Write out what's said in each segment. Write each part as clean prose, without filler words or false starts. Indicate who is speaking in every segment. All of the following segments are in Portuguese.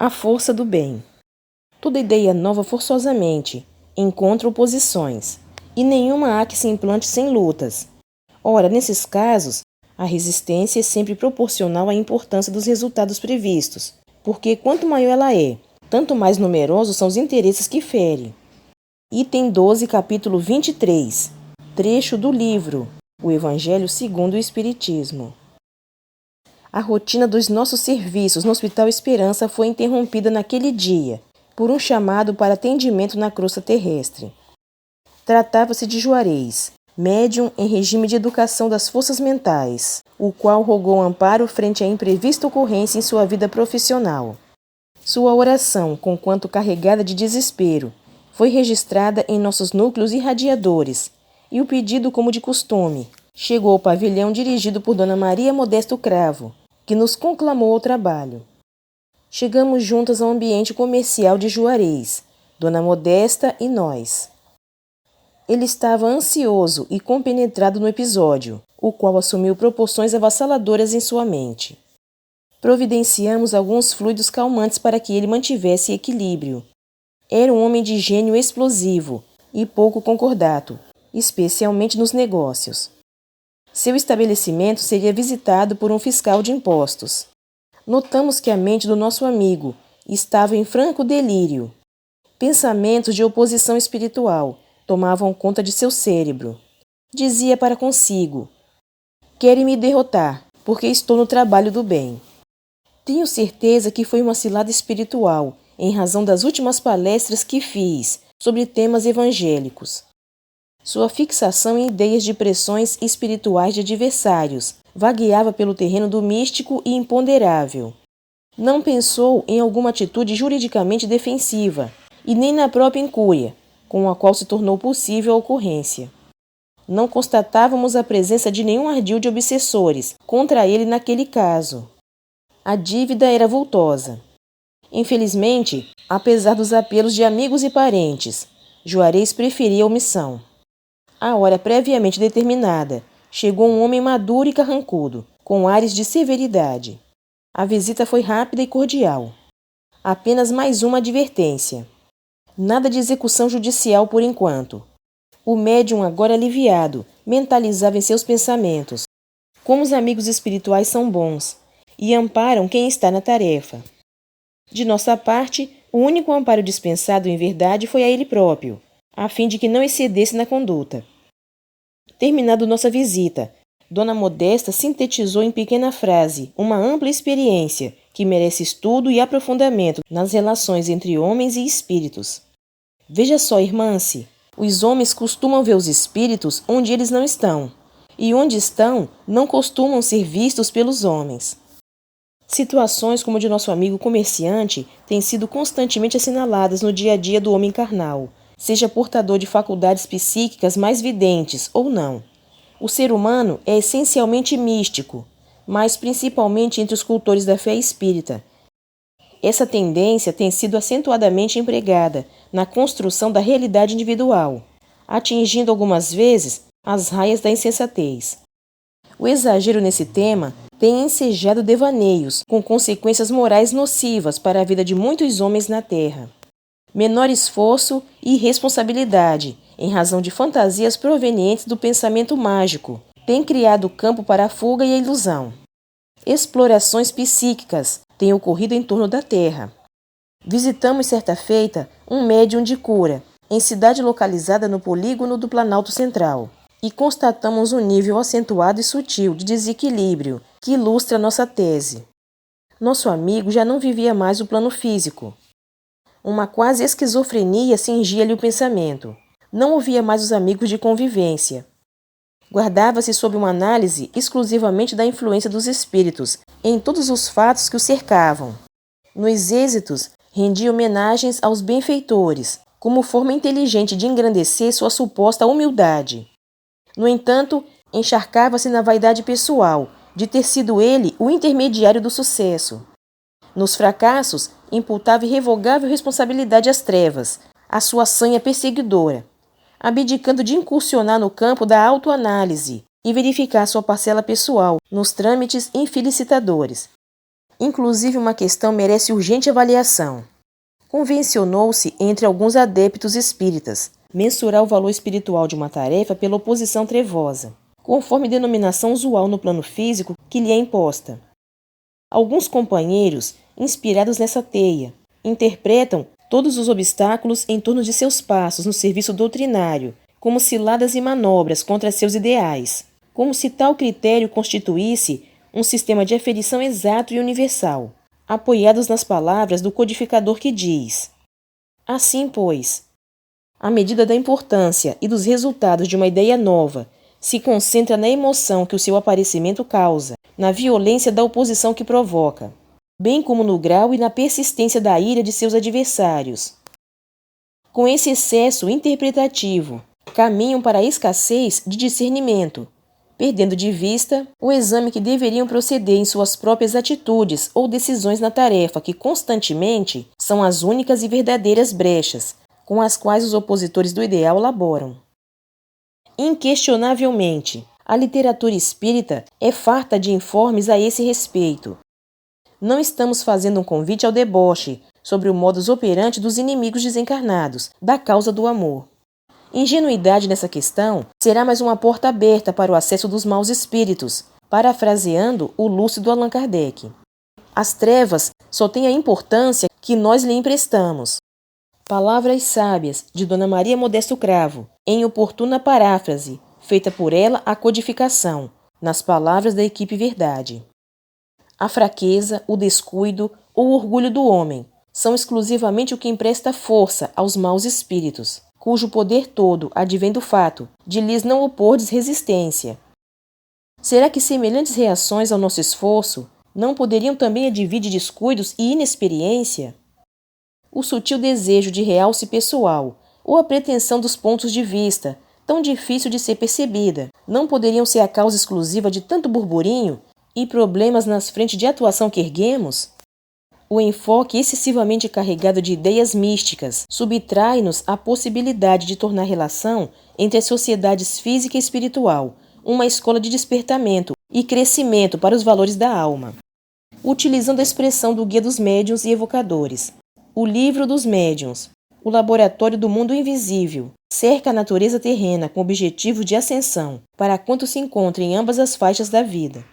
Speaker 1: A força do bem. Toda ideia nova forçosamente encontra oposições, e nenhuma há que se implante sem lutas. Ora, nesses casos, a resistência é sempre proporcional à importância dos resultados previstos, porque quanto maior ela é, tanto mais numerosos são os interesses que fere. Item 12, capítulo 23. Trecho do livro O Evangelho segundo o Espiritismo. A rotina dos nossos serviços no Hospital Esperança foi interrompida naquele dia, por um chamado para atendimento na crosta terrestre. Tratava-se de Juarez, médium em regime de educação das forças mentais, o qual rogou amparo frente à imprevista ocorrência em sua vida profissional. Sua oração, conquanto carregada de desespero, foi registrada em nossos núcleos irradiadores, e o pedido, como de costume, chegou ao pavilhão dirigido por Dona Maria Modesto Cravo, que nos conclamou ao trabalho. Chegamos juntas ao ambiente comercial de Juarez, Dona Modesta e nós. Ele estava ansioso e compenetrado no episódio, o qual assumiu proporções avassaladoras em sua mente. Providenciamos alguns fluidos calmantes para que ele mantivesse equilíbrio. Era um homem de gênio explosivo e pouco concordato, especialmente nos negócios. Seu estabelecimento seria visitado por um fiscal de impostos. Notamos que a mente do nosso amigo estava em franco delírio. Pensamentos de oposição espiritual tomavam conta de seu cérebro. Dizia para consigo: querem me derrotar, porque estou no trabalho do bem. Tenho certeza que foi uma cilada espiritual, em razão das últimas palestras que fiz sobre temas evangélicos. Sua fixação em ideias de pressões espirituais de adversários vagueava pelo terreno do místico e imponderável. Não pensou em alguma atitude juridicamente defensiva, e nem na própria incúria, com a qual se tornou possível a ocorrência. Não constatávamos a presença de nenhum ardil de obsessores contra ele naquele caso. A dívida era vultosa. Infelizmente, apesar dos apelos de amigos e parentes, Juarez preferia a omissão. À hora previamente determinada, chegou um homem maduro e carrancudo, com ares de severidade. A visita foi rápida e cordial. Apenas mais uma advertência. Nada de execução judicial por enquanto. O médium, agora aliviado, mentalizava em seus pensamentos. Como os amigos espirituais são bons e amparam quem está na tarefa. De nossa parte, o único amparo dispensado em verdade foi a ele próprio, a fim de que não excedesse na conduta. Terminado nossa visita, Dona Modesta sintetizou em pequena frase uma ampla experiência que merece estudo e aprofundamento nas relações entre homens e espíritos. Veja só, irmã-se, os homens costumam ver os espíritos onde eles não estão, e onde estão não costumam ser vistos pelos homens. Situações como a de nosso amigo comerciante têm sido constantemente assinaladas no dia a dia do homem carnal, seja portador de faculdades psíquicas mais videntes ou não. O ser humano é essencialmente místico, mas principalmente entre os cultores da fé espírita. Essa tendência tem sido acentuadamente empregada na construção da realidade individual, atingindo algumas vezes as raias da insensatez. O exagero nesse tema tem ensejado devaneios, com consequências morais nocivas para a vida de muitos homens na Terra. Menor esforço e irresponsabilidade, em razão de fantasias provenientes do pensamento mágico, tem criado campo para a fuga e a ilusão. Explorações psíquicas têm ocorrido em torno da Terra. Visitamos certa feita um médium de cura, em cidade localizada no polígono do Planalto Central, e constatamos um nível acentuado e sutil de desequilíbrio que ilustra nossa tese. Nosso amigo já não vivia mais o plano físico. Uma quase esquizofrenia cingia-lhe o pensamento. Não ouvia mais os amigos de convivência. Guardava-se sob uma análise exclusivamente da influência dos espíritos em todos os fatos que o cercavam. Nos êxitos, rendia homenagens aos benfeitores, como forma inteligente de engrandecer sua suposta humildade. No entanto, encharcava-se na vaidade pessoal de ter sido ele o intermediário do sucesso. Nos fracassos, imputava irrevogável responsabilidade às trevas, à sua sanha perseguidora, abdicando de incursionar no campo da autoanálise e verificar sua parcela pessoal nos trâmites infelicitadores. Inclusive, uma questão merece urgente avaliação. Convencionou-se entre alguns adeptos espíritas mensurar o valor espiritual de uma tarefa pela oposição trevosa, conforme denominação usual no plano físico que lhe é imposta. Alguns companheiros, inspirados nessa teia, interpretam todos os obstáculos em torno de seus passos no serviço doutrinário como ciladas e manobras contra seus ideais, como se tal critério constituísse um sistema de aferição exato e universal, apoiados nas palavras do codificador que diz: assim, pois, a medida da importância e dos resultados de uma ideia nova se concentra na emoção que o seu aparecimento causa, na violência da oposição que provoca, bem como no grau e na persistência da ira de seus adversários. Com esse excesso interpretativo, caminham para a escassez de discernimento, perdendo de vista o exame que deveriam proceder em suas próprias atitudes ou decisões na tarefa que constantemente são as únicas e verdadeiras brechas com as quais os opositores do ideal laboram. Inquestionavelmente, a literatura espírita é farta de informes a esse respeito. Não estamos fazendo um convite ao deboche sobre o modus operandi dos inimigos desencarnados da causa do amor. Ingenuidade nessa questão será mais uma porta aberta para o acesso dos maus espíritos, parafraseando o lúcido Allan Kardec. As trevas só têm a importância que nós lhe emprestamos. Palavras sábias de Dona Maria Modesto Cravo, em oportuna paráfrase, feita por ela a codificação, nas palavras da equipe Verdade. A fraqueza, o descuido ou o orgulho do homem são exclusivamente o que empresta força aos maus espíritos, cujo poder todo advém do fato de lhes não opordes resistência. Será que semelhantes reações ao nosso esforço não poderiam também advir de descuidos e inexperiência? O sutil desejo de realce pessoal ou a pretensão dos pontos de vista, tão difícil de ser percebida, não poderiam ser a causa exclusiva de tanto burburinho e problemas nas frentes de atuação que erguemos? O enfoque excessivamente carregado de ideias místicas subtrai-nos a possibilidade de tornar a relação entre as sociedades física e espiritual uma escola de despertamento e crescimento para os valores da alma. Utilizando a expressão do Guia dos Médiuns e Evocadores, o livro dos médiuns, o laboratório do mundo invisível, cerca a natureza terrena com o objetivo de ascensão para quantos se encontrem em ambas as faixas da vida.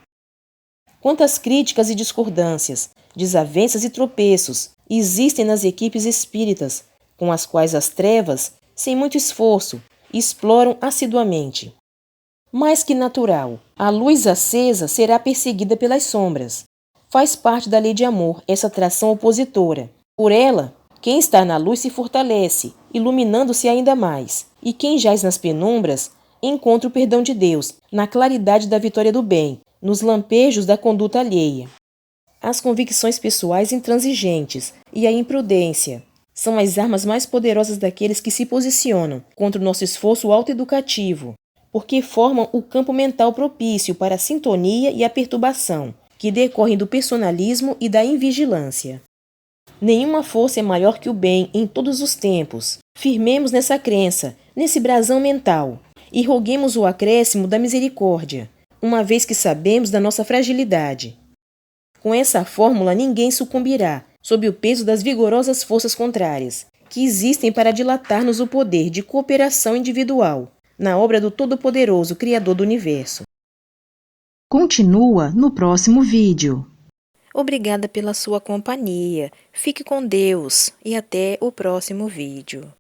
Speaker 1: Quantas críticas e discordâncias, desavenças e tropeços existem nas equipes espíritas, com as quais as trevas, sem muito esforço, exploram assiduamente. Mais que natural, a luz acesa será perseguida pelas sombras. Faz parte da lei de amor essa atração opositora. Por ela, quem está na luz se fortalece, iluminando-se ainda mais, e quem jaz nas penumbras encontra o perdão de Deus, na claridade da vitória do bem, nos lampejos da conduta alheia. As convicções pessoais intransigentes e a imprudência são as armas mais poderosas daqueles que se posicionam contra o nosso esforço autoeducativo, porque formam o campo mental propício para a sintonia e a perturbação, que decorrem do personalismo e da invigilância. Nenhuma força é maior que o bem em todos os tempos. Firmemos nessa crença, nesse brasão mental, e roguemos o acréscimo da misericórdia, uma vez que sabemos da nossa fragilidade. Com essa fórmula ninguém sucumbirá sob o peso das vigorosas forças contrárias, que existem para dilatar-nos o poder de cooperação individual na obra do Todo-Poderoso Criador do Universo.
Speaker 2: Continua no próximo vídeo.
Speaker 1: Obrigada pela sua companhia. Fique com Deus e até o próximo vídeo.